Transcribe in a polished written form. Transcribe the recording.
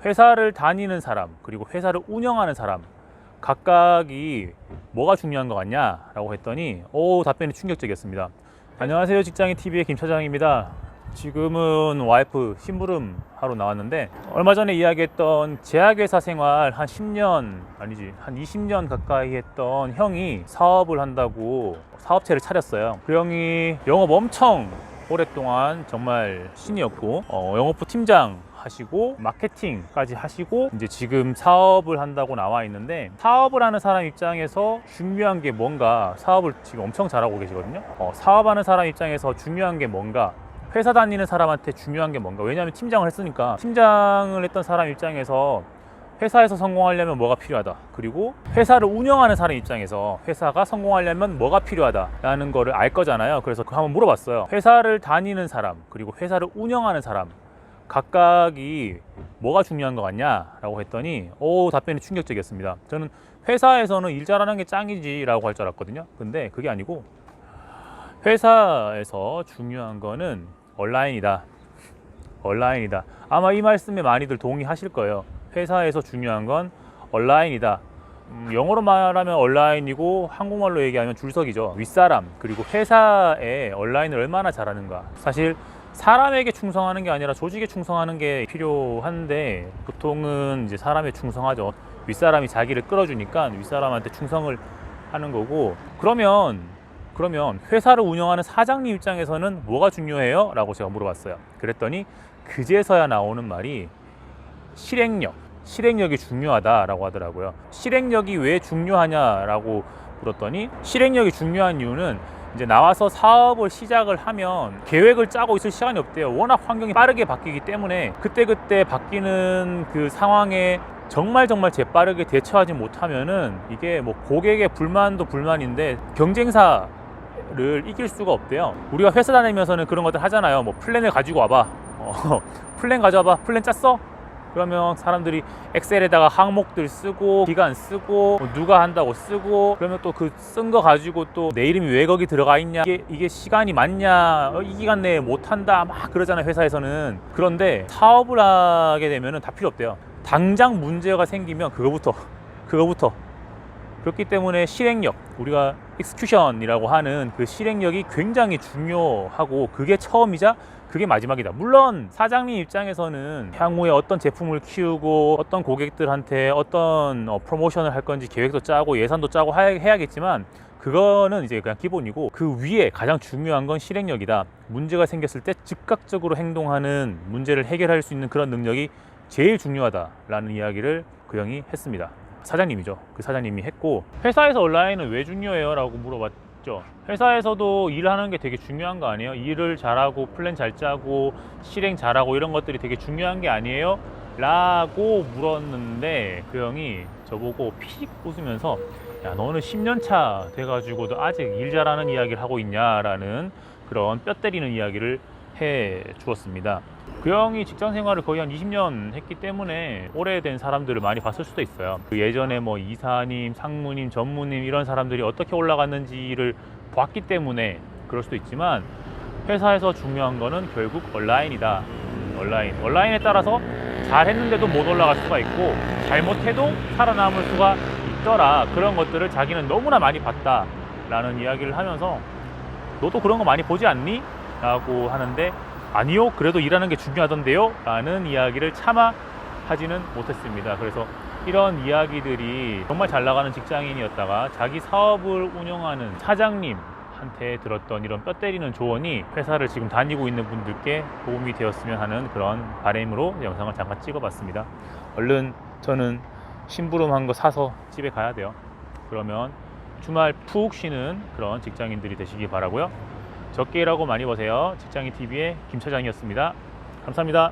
회사를 다니는 사람 그리고 회사를 운영하는 사람 각각이 뭐가 중요한 것 같냐 라고 했더니 답변이 충격적이었습니다. 안녕하세요, 직장인 TV의 김 차장입니다. 지금은 와이프 심부름 하러 나왔는데, 얼마 전에 이야기했던 제약회사 생활 한 10년 아니지 한 20년 가까이 했던 형이 사업을 한다고 사업체를 차렸어요. 그 형이 영업 엄청 오랫동안 정말 신이었고, 영업부 팀장 하시고 마케팅까지 하시고 이제 지금 사업을 한다고 나와 있는데, 사업을 하는 사람 입장에서 중요한 게 뭔가, 사업을 지금 엄청 잘하고 계시거든요. 사업하는 사람 입장에서 중요한 게 뭔가, 회사 다니는 사람한테 중요한 게 뭔가. 왜냐하면 팀장을 했으니까. 팀장을 했던 사람 입장에서 회사에서 성공하려면 뭐가 필요하다, 그리고 회사를 운영하는 사람 입장에서 회사가 성공하려면 뭐가 필요하다라는 거를 알 거잖아요. 그래서 그거 한번 물어봤어요. 회사를 다니는 사람 그리고 회사를 운영하는 사람 각각이 뭐가 중요한 것 같냐 라고 했더니 답변이 충격적이었습니다. 저는 회사에서는 일 잘하는 게 짱이지 라고 할 줄 알았거든요. 근데 그게 아니고, 회사에서 중요한 거는 온라인이다. 아마 이 말씀에 많이들 동의하실 거예요. 회사에서 중요한 건 온라인이다. 영어로 말하면 온라인이고 한국말로 얘기하면 줄서기죠. 윗사람, 그리고 회사에 온라인을 얼마나 잘하는가. 사실 사람에게 충성하는 게 아니라 조직에 충성하는 게 필요한데, 보통은 이제 사람에 충성하죠. 윗사람이 자기를 끌어주니까 윗사람한테 충성을 하는 거고. 그러면 회사를 운영하는 사장님 입장에서는 뭐가 중요해요? 라고 제가 물어봤어요. 그랬더니 그제서야 나오는 말이 실행력이 중요하다라고 하더라고요. 실행력이 왜 중요하냐라고 물었더니, 실행력이 중요한 이유는 이제 나와서 사업을 시작을 하면 계획을 짜고 있을 시간이 없대요. 워낙 환경이 빠르게 바뀌기 때문에 그때그때 바뀌는 그 상황에 정말 재빠르게 대처하지 못하면은 이게 뭐 고객의 불만도 불만인데 경쟁사를 이길 수가 없대요. 우리가 회사 다니면서는 그런 것들 하잖아요. 뭐 플랜을 가지고 와봐. 플랜 가져와봐. 플랜 짰어? 그러면 사람들이 엑셀에다가 항목들 쓰고 기간 쓰고 누가 한다고 쓰고, 그러면 또 그 쓴 거 가지고 또 내 이름이 왜 거기 들어가 있냐, 이게 시간이 맞냐, 이 기간 내에 못 한다 막 그러잖아요, 회사에서는. 그런데 사업을 하게 되면은 다 필요 없대요. 당장 문제가 생기면 그거부터. 그렇기 때문에 실행력, 우리가 execution이라고 하는 그 실행력이 굉장히 중요하고, 그게 처음이자 그게 마지막이다. 물론 사장님 입장에서는 향후에 어떤 제품을 키우고 어떤 고객들한테 어떤 프로모션을 할 건지 계획도 짜고 예산도 짜고 해야겠지만, 그거는 이제 그냥 기본이고, 그 위에 가장 중요한 건 실행력이다. 문제가 생겼을 때 즉각적으로 행동하는, 문제를 해결할 수 있는 그런 능력이 제일 중요하다라는 이야기를 그 형이 했습니다. 사장님이죠. 그 사장님이 했고, 회사에서 온라인은 왜 중요해요? 라고 물어봤죠. 회사에서도 일하는 게 되게 중요한 거 아니에요? 일을 잘하고 플랜 잘 짜고 실행 잘하고 이런 것들이 되게 중요한 게 아니에요? 라고 물었는데, 그 형이 저보고 픽 웃으면서, 야, 너는 10년 차 돼가지고도 아직 일 잘하는 이야기를 하고 있냐라는 그런 뼈 때리는 이야기를 해 주었습니다. 그 형이 직장 생활을 거의 한 20년 했기 때문에 오래된 사람들을 많이 봤을 수도 있어요. 그 예전에 뭐 이사님, 상무님, 전무님 이런 사람들이 어떻게 올라갔는지를 봤기 때문에 그럴 수도 있지만, 회사에서 중요한 거는 결국 온라인이다. 온라인에 따라서 잘했는데도 못 올라갈 수가 있고, 잘못해도 살아남을 수가 있더라. 그런 것들을 자기는 너무나 많이 봤다 라는 이야기를 하면서, 너도 그런 거 많이 보지 않니? 라고 하는데, 아니요, 그래도 일하는 게 중요하던데요? 라는 이야기를 차마 하지는 못했습니다. 그래서 이런 이야기들이, 정말 잘 나가는 직장인이었다가 자기 사업을 운영하는 사장님한테 들었던 이런 뼈 때리는 조언이 회사를 지금 다니고 있는 분들께 도움이 되었으면 하는 그런 바람으로 영상을 잠깐 찍어봤습니다. 얼른 저는 심부름한 거 사서 집에 가야 돼요. 그러면 주말 푹 쉬는 그런 직장인들이 되시기 바라고요. 적게 일하고 많이 버세요. 직장인 TV의 김 차장이었습니다. 감사합니다.